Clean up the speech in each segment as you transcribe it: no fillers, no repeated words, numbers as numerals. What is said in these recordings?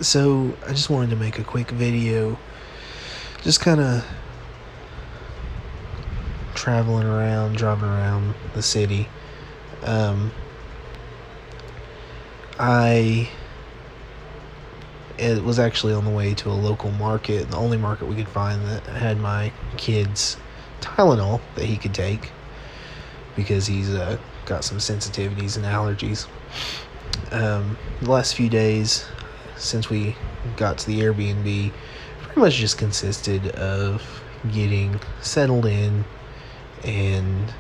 So I just wanted to make a quick video, just kind of driving around the city. Um, I it was actually on the way to a local market, the only market we could find that had my kid's Tylenol that he could take because he's got some sensitivities and allergies. The last few days since we got to the Airbnb pretty much just consisted of getting settled in and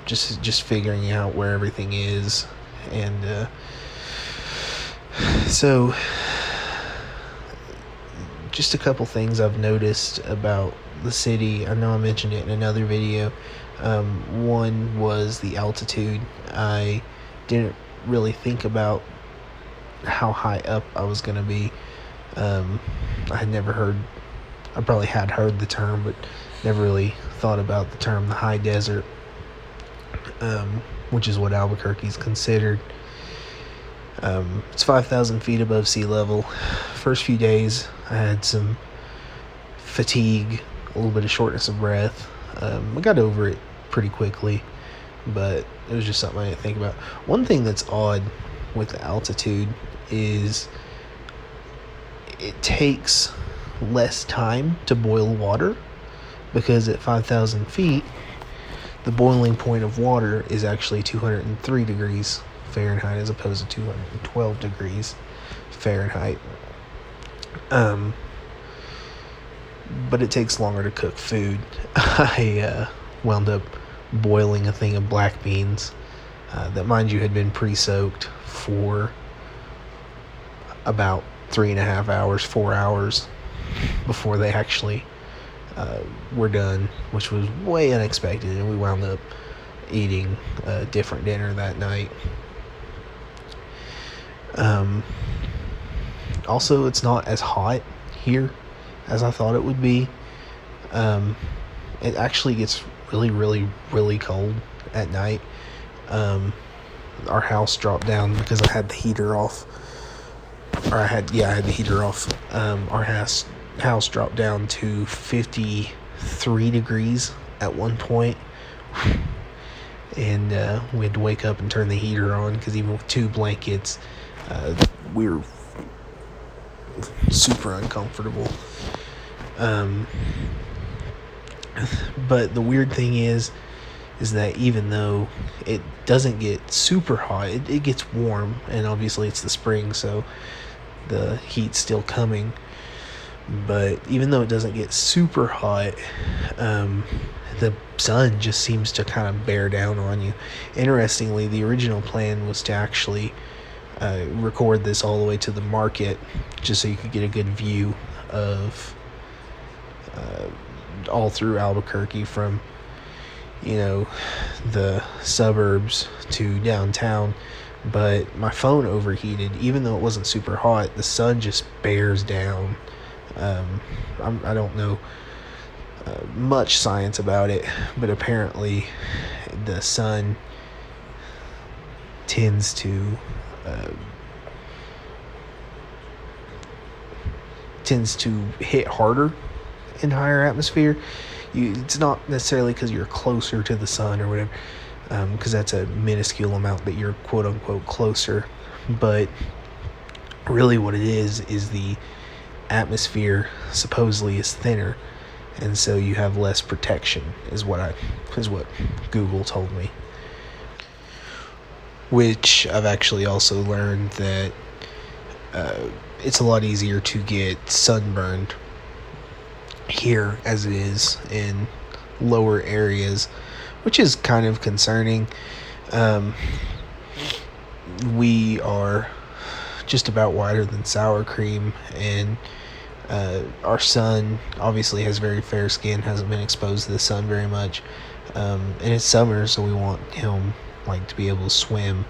just figuring out where everything is. And so just a couple things I've noticed about the city. I know I mentioned it in another video. One was the altitude. I didn't really think about how high up I was going to be. I probably had heard the term, but never really thought about the term the high desert, which is what Albuquerque is considered. It's 5,000 feet above sea level. First few days, I had some fatigue, a little bit of shortness of breath. I got over it pretty quickly, but it was just something I didn't think about. One thing that's odd with the altitude is it takes less time to boil water, because at 5,000 feet, the boiling point of water is actually 203 degrees Fahrenheit as opposed to 212 degrees Fahrenheit. But it takes longer to cook food. I wound up boiling a thing of black beans that, mind you, had been pre-soaked for about 3.5 hours, 4 hours before they actually were done, which was way unexpected, and we wound up eating a different dinner that night. Also, it's not as hot here as I thought it would be. It actually gets really, really, really cold at night. Our house dropped down because I had the heater off. I had the heater off. Our house dropped down to 53 degrees at one point. And we had to wake up and turn the heater on because even with 2 blankets, we were super uncomfortable. But the weird thing is that even though it doesn't get super hot, it gets warm, and obviously it's the spring, so the heat's still coming. But even though it doesn't get super hot, the sun just seems to kind of bear down on you. Interestingly, the original plan was to actually record this all the way to the market, just so you could get a good view of all through Albuquerque, from the suburbs to downtown. But my phone overheated. Even though it wasn't super hot, the sun just bears down. I don't know much science about it, but apparently the sun tends to hit harder in higher atmosphere. It's not necessarily because you're closer to the sun or whatever, because that's a minuscule amount that you're quote unquote closer, but really what it is the atmosphere supposedly is thinner, and so you have less protection, is what Google told me. Which I've actually also learned that it's a lot easier to get sunburned here as it is in lower areas, which is kind of concerning. We are just about wider than sour cream, and our son obviously has very fair skin, hasn't been exposed to the sun very much, and it's summer, so we want him to be able to swim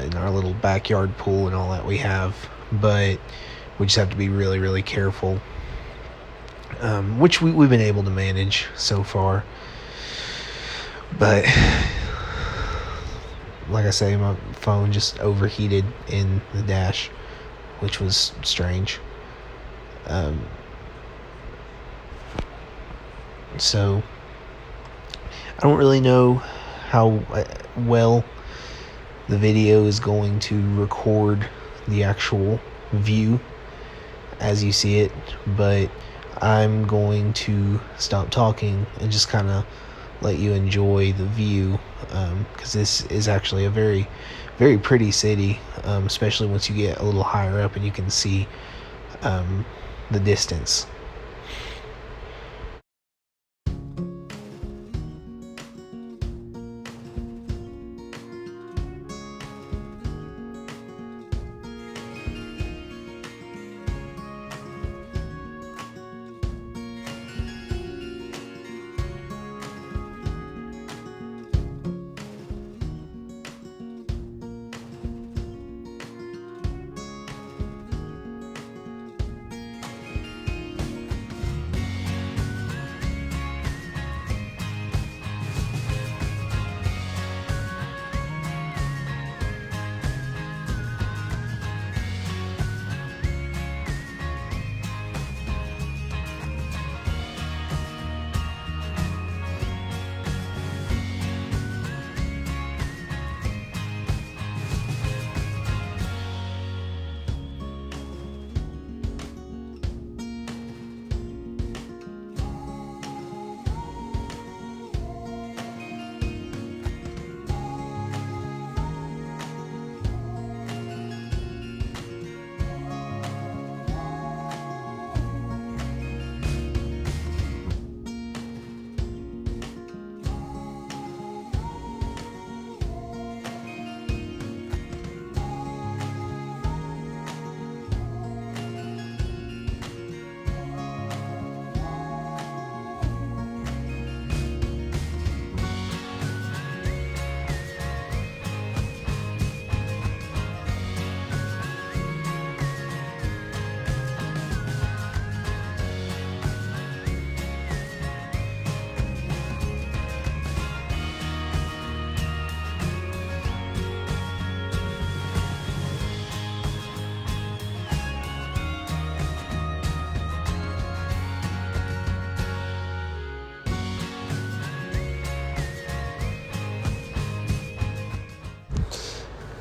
in our little backyard pool and all that we have, but we just have to be really, really careful, which we've been able to manage so far. But like I say, my phone just overheated in the dash which was strange. So I don't really know how well the video is going to record the actual view as you see it, but I'm going to stop talking and just kind of let you enjoy the view, because this is actually a very, very pretty city, especially once you get a little higher up and you can see the distance.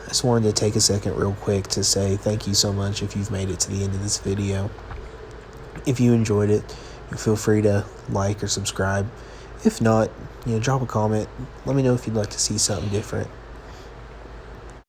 I just wanted to take a second real quick to say thank you so much if you've made it to the end of this video. If you enjoyed it, feel free to like or subscribe. If not, drop a comment. Let me know if you'd like to see something different.